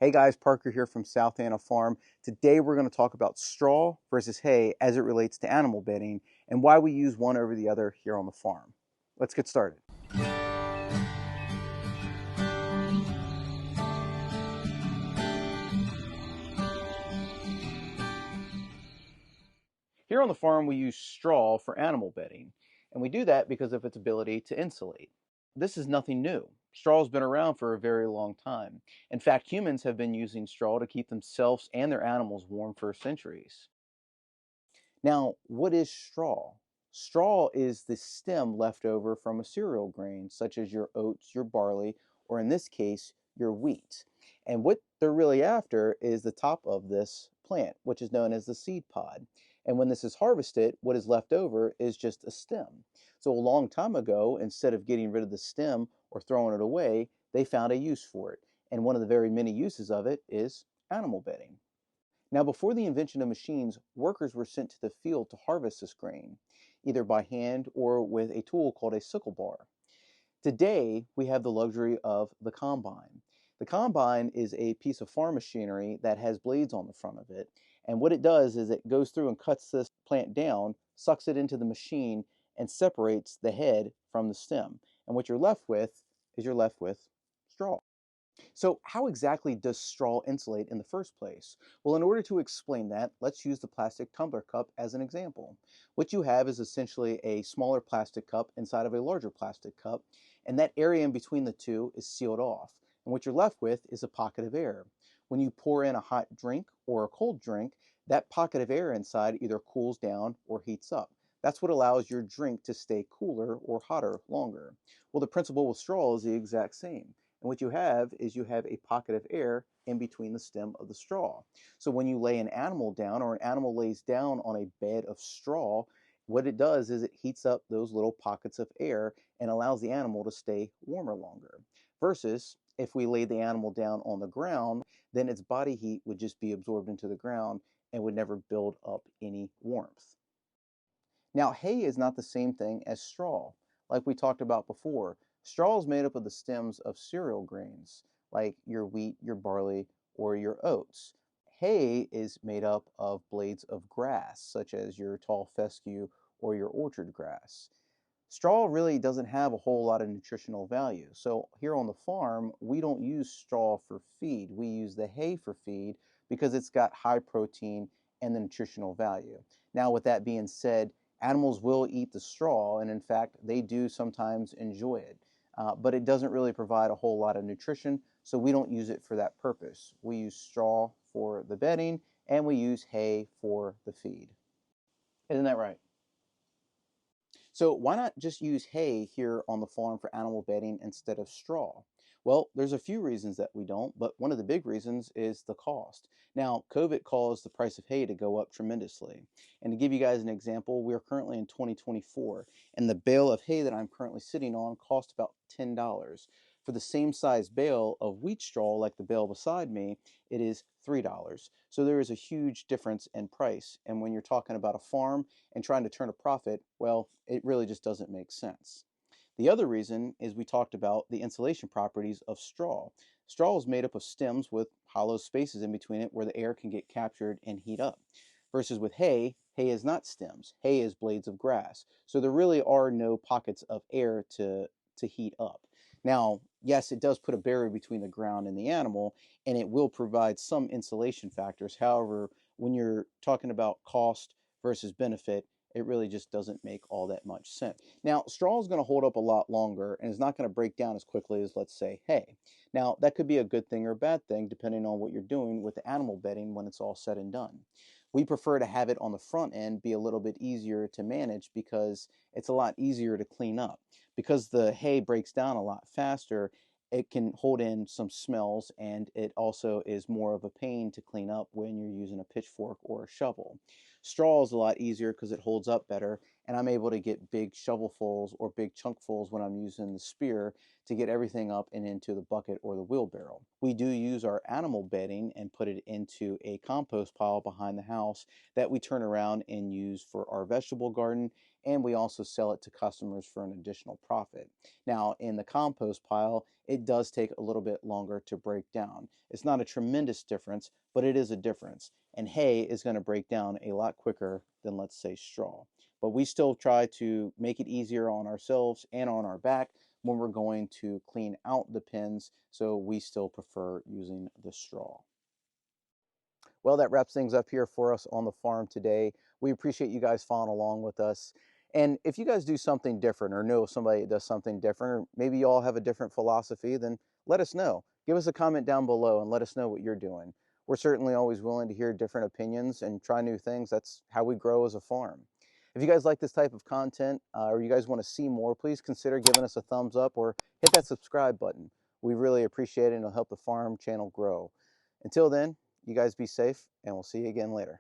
Hey guys, Parker here from South Anna Farm. Today we're going to talk about straw versus hay as it relates to animal bedding and why we use one over the other here on the farm. Let's get started. Here on the farm we use straw for animal bedding, and we do that because of its ability to insulate. This is nothing new. Straw's been around for a very long time. In fact, humans have been using straw to keep themselves and their animals warm for centuries. Now, what is straw? Straw is the stem left over from a cereal grain, such as your oats, your barley, or in this case, your wheat. And what they're really after is the top of this plant, which is known as the seed pod. And when this is harvested, what is left over is just a stem. So a long time ago, instead of getting rid of the stem or throwing it away, they found a use for it. And one of the very many uses of it is animal bedding. Now, before the invention of machines, workers were sent to the field to harvest this grain, either by hand or with a tool called a sickle bar. Today, we have the luxury of the combine. The combine is a piece of farm machinery that has blades on the front of it. And what it does is it goes through and cuts this plant down, sucks it into the machine, and separates the head from the stem. And what you're left with is you're left with straw. So how exactly does straw insulate in the first place? Well, in order to explain that, let's use the plastic tumbler cup as an example. What you have is essentially a smaller plastic cup inside of a larger plastic cup, and that area in between the two is sealed off. And what you're left with is a pocket of air. When you pour in a hot drink or a cold drink, that pocket of air inside either cools down or heats up. That's what allows your drink to stay cooler or hotter longer. Well, the principle with straw is the exact same. And what you have is you have a pocket of air in between the stem of the straw. So when you lay an animal down or an animal lays down on a bed of straw, what it does is it heats up those little pockets of air and allows the animal to stay warmer longer. Versus if we laid the animal down on the ground, then its body heat would just be absorbed into the ground and would never build up any warmth. Now, hay is not the same thing as straw. Like we talked about before, straw is made up of the stems of cereal grains, like your wheat, your barley, or your oats. Hay is made up of blades of grass, such as your tall fescue or your orchard grass. Straw really doesn't have a whole lot of nutritional value. So here on the farm, we don't use straw for feed. We use the hay for feed because it's got high protein and the nutritional value. Now, with that being said, animals will eat the straw, and in fact, they do sometimes enjoy it. But it doesn't really provide a whole lot of nutrition, so we don't use it for that purpose. We use straw for the bedding, and we use hay for the feed. Isn't that right? So why not just use hay here on the farm for animal bedding instead of straw? Well, there's a few reasons that we don't, but one of the big reasons is the cost. Now, COVID caused the price of hay to go up tremendously. And to give you guys an example, we are currently in 2024, and the bale of hay that I'm currently sitting on cost about $10. For the same size bale of wheat straw, like the bale beside me, it is $3. So there is a huge difference in price. And when you're talking about a farm, and trying to turn a profit, well, it really just doesn't make sense. The other reason is we talked about the insulation properties of straw. Straw is made up of stems with hollow spaces in between it where the air can get captured and heat up. Versus with hay, hay is not stems. Hay is blades of grass. So there really are no pockets of air to heat up. Now, yes, it does put a barrier between the ground and the animal, and it will provide some insulation factors. However, when you're talking about cost versus benefit, it really just doesn't make all that much sense. Now, straw is going to hold up a lot longer and is not going to break down as quickly as, let's say, hay. Now, that could be a good thing or a bad thing depending on what you're doing with the animal bedding when it's all said and done. We prefer to have it on the front end be a little bit easier to manage because it's a lot easier to clean up. Because the hay breaks down a lot faster, it can hold in some smells, and it also is more of a pain to clean up when you're using a pitchfork or a shovel. Straw is a lot easier because it holds up better, and I'm able to get big shovelfuls or big chunkfuls when I'm using the spear to get everything up and into the bucket or the wheelbarrow. We do use our animal bedding and put it into a compost pile behind the house that we turn around and use for our vegetable garden, and we also sell it to customers for an additional profit. Now, in the compost pile, it does take a little bit longer to break down. It's not a tremendous difference, but it is a difference. And hay is going to break down a lot quicker than, let's say, straw. But we still try to make it easier on ourselves and on our back when we're going to clean out the pens, so we still prefer using the straw. Well, that wraps things up here for us on the farm today. We appreciate you guys following along with us. And if you guys do something different or know somebody that does something different, or maybe you all have a different philosophy, then let us know. Give us a comment down below and let us know what you're doing. We're certainly always willing to hear different opinions and try new things. That's how we grow as a farm. If you guys like this type of content or you guys want to see more, please consider giving us a thumbs up or hit that subscribe button. We really appreciate it and it'll help the farm channel grow. Until then, you guys be safe, and we'll see you again later.